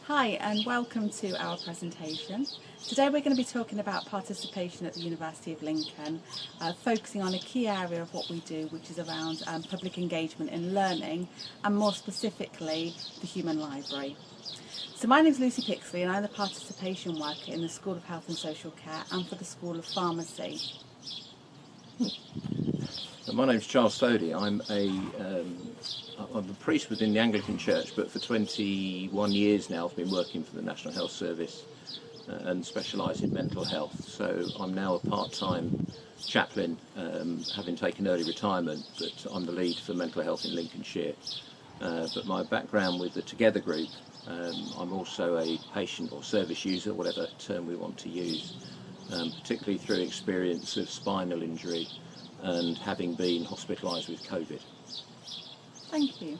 Hi and welcome to our presentation. Today we're going to be talking about participation at the University of Lincoln, focusing on a key area of what we do, which is around public engagement in learning and more specifically the Human Library. So my name is Lucy Pixley and I'm the participation worker in the School of Health and Social Care and for the School of Pharmacy. My name's Charles Stodie. I'm a priest within the Anglican Church, but for 21 years now I've been working for the National Health Service and specialise in mental health. So I'm now a part-time chaplain, having taken early retirement, but I'm the lead for mental health in Lincolnshire. But my background with the Together Group, I'm also a patient or service user, whatever term we want to use, particularly through experience of spinal injury and having been hospitalised with COVID. Thank you.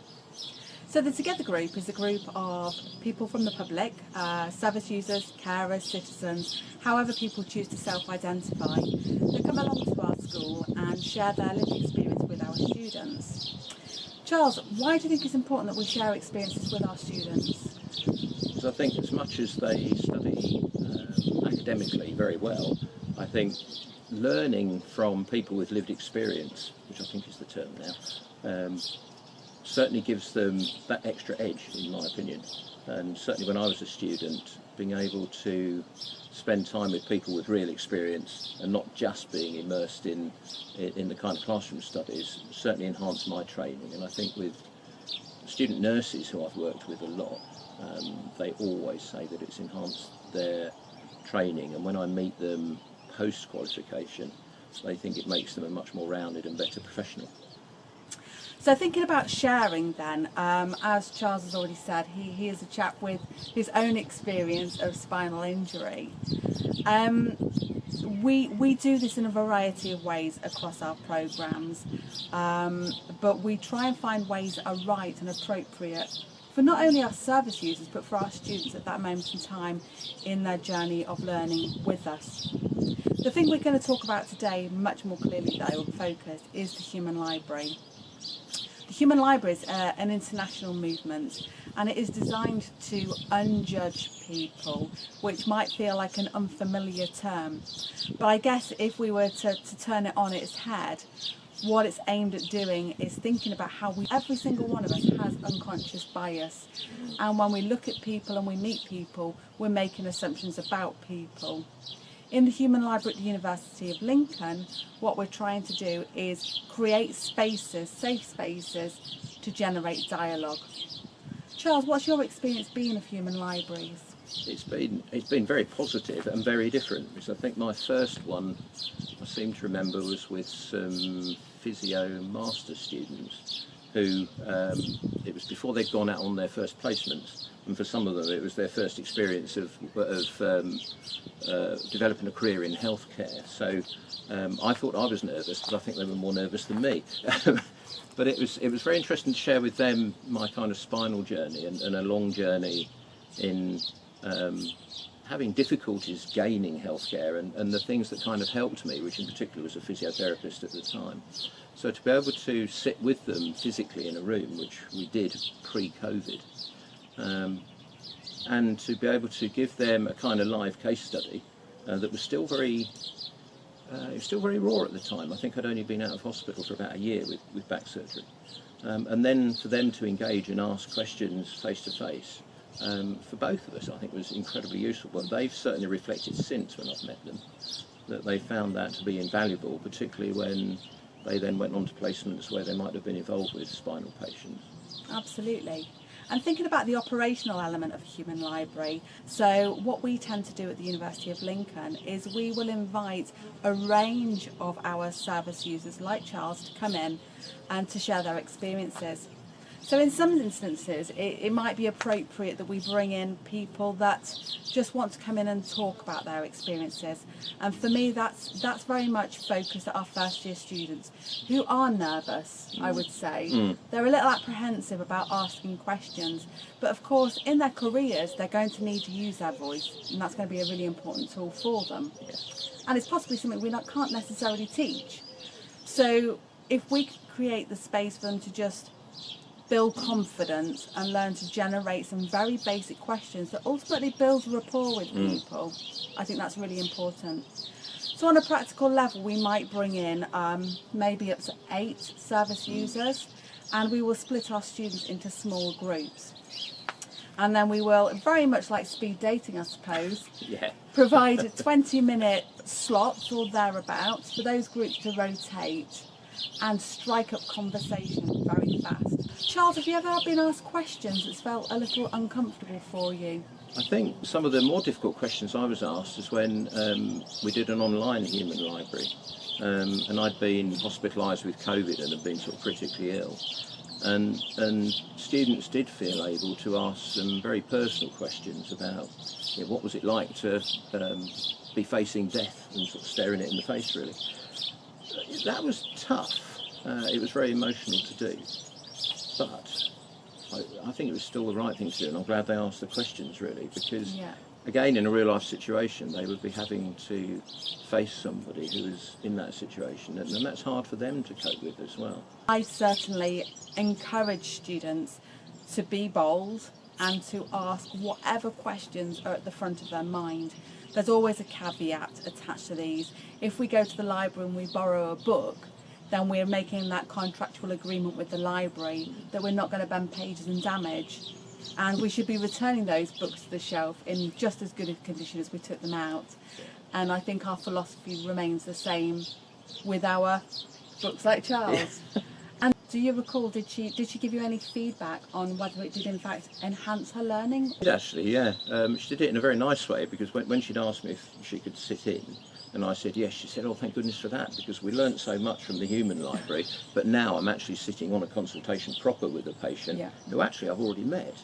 So the Together Group is a group of people from the public, service users, carers, citizens, however people choose to self-identify, that come along to our school and share their lived experience with our students. Charles, why do you think it's important that we share experiences with our students? Because I think as much as they study academically very well, I think learning from people with lived experience, which I think is the term now, certainly gives them that extra edge, in my opinion. And certainly when I was a student, being able to spend time with people with real experience and not just being immersed in the kind of classroom studies certainly enhanced my training. And I think with student nurses who I've worked with a lot, they always say that it's enhanced their training, and when I meet them post-qualification, they think it makes them a much more rounded and better professional. So thinking about sharing then, as Charles has already said, he is a chap with his own experience of spinal injury. We do this in a variety of ways across our programmes, but we try and find ways that are right and appropriate for not only our service users but for our students at that moment in time in their journey of learning with us. The thing we're going to talk about today much more clearly though and focused is the Human Library. The Human Library is an international movement and it is designed to unjudge people, which might feel like an unfamiliar term. But I guess if we were to turn it on its head, what it's aimed at doing is thinking about how every single one of us has unconscious bias. And when we look at people and we meet people, we're making assumptions about people. In the Human Library at the University of Lincoln, what we're trying to do is create spaces, safe spaces, to generate dialogue. Charles, what's your experience been of human libraries? It's been very positive and very different, because I think my first one, I seem to remember, was with some physio master students who, it was before they'd gone out on their first placements, and for some of them it was their first experience of developing a career in healthcare. So I thought I was nervous, but I think they were more nervous than me. But it was very interesting to share with them my kind of spinal journey and a long journey in having difficulties gaining healthcare and the things that kind of helped me, which in particular was a physiotherapist at the time. So to be able to sit with them physically in a room, which we did pre-COVID, and to be able to give them a kind of live case study that was still very raw at the time. I think I'd only been out of hospital for about a year with back surgery. And then for them to engage and ask questions face to face, for both of us, I think was incredibly useful. But they've certainly reflected since, when I've met them, that they found that to be invaluable, particularly when they then went on to placements where they might have been involved with spinal patients. Absolutely. And thinking about the operational element of a human library, so what we tend to do at the University of Lincoln is we will invite a range of our service users like Charles to come in and to share their experiences. So in some instances it might be appropriate that we bring in people that just want to come in and talk about their experiences, and for me that's very much focused at our first year students who are nervous, I would say. They're a little apprehensive about asking questions, but of course in their careers they're going to need to use their voice, and that's going to be a really important tool for them. And it's possibly something we can't necessarily teach. So if we could create the space for them to just build confidence and learn to generate some very basic questions that ultimately build rapport with people. I think that's really important. So on a practical level, we might bring in maybe up to 8 service users, and we will split our students into small groups. And then we will, very much like speed dating, I suppose, provide 20-minute slots or thereabouts for those groups to rotate and strike up conversation very fast. Charles, have you ever been asked questions that's felt a little uncomfortable for you? I think some of the more difficult questions I was asked is when we did an online human library, and I'd been hospitalised with COVID and had been sort of critically ill. And students did feel able to ask some very personal questions about what was it like to be facing death and sort of staring it in the face, really. That was tough. It was very emotional to do, but I think it was still the right thing to do, and I'm glad they asked the questions, really, because again, in a real life situation, they would be having to face somebody who is in that situation, and that's hard for them to cope with as well. I certainly encourage students to be bold and to ask whatever questions are at the front of their mind. There's always a caveat attached to these. If we go to the library and we borrow a book, then we're making that contractual agreement with the library that we're not going to bend pages and damage. And we should be returning those books to the shelf in just as good a condition as we took them out. And I think our philosophy remains the same with our books like Charles. And do you recall, did she give you any feedback on whether it did in fact enhance her learning? Actually, yeah. She did it in a very nice way, because when she'd asked me if she could sit in, and I said yes, she said, oh, thank goodness for that, because we learnt so much from the human library, but now I'm actually sitting on a consultation proper with a patient who actually I've already met.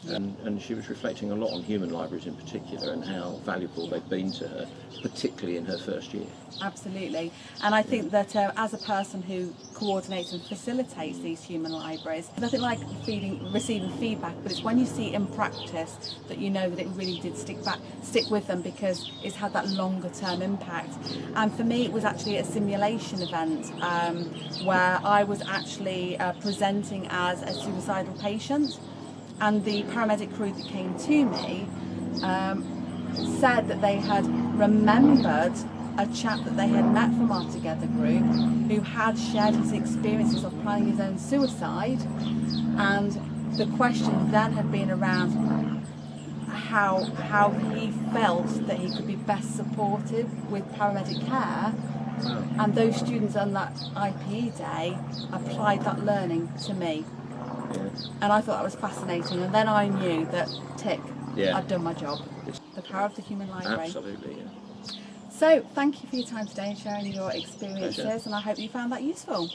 And she was reflecting a lot on human libraries in particular and how valuable they've been to her, particularly in her first year. Absolutely. And I think that as a person who coordinates and facilitates these human libraries, nothing like receiving feedback, but it's when you see it in practice that you know that it really did stick with them, because it's had that longer term impact. And for me, it was actually a simulation event where I was actually presenting as a suicidal patient. And the paramedic crew that came to me said that they had remembered a chap that they had met from our Together group who had shared his experiences of planning his own suicide, and the question then had been around how he felt that he could be best supported with paramedic care. And those students on that IPE day applied that learning to me. And I thought that was fascinating, and then I knew that I'd done my job. The power of the human library. Absolutely, yeah. So thank you for your time today and sharing your experiences. Pleasure. And I hope you found that useful.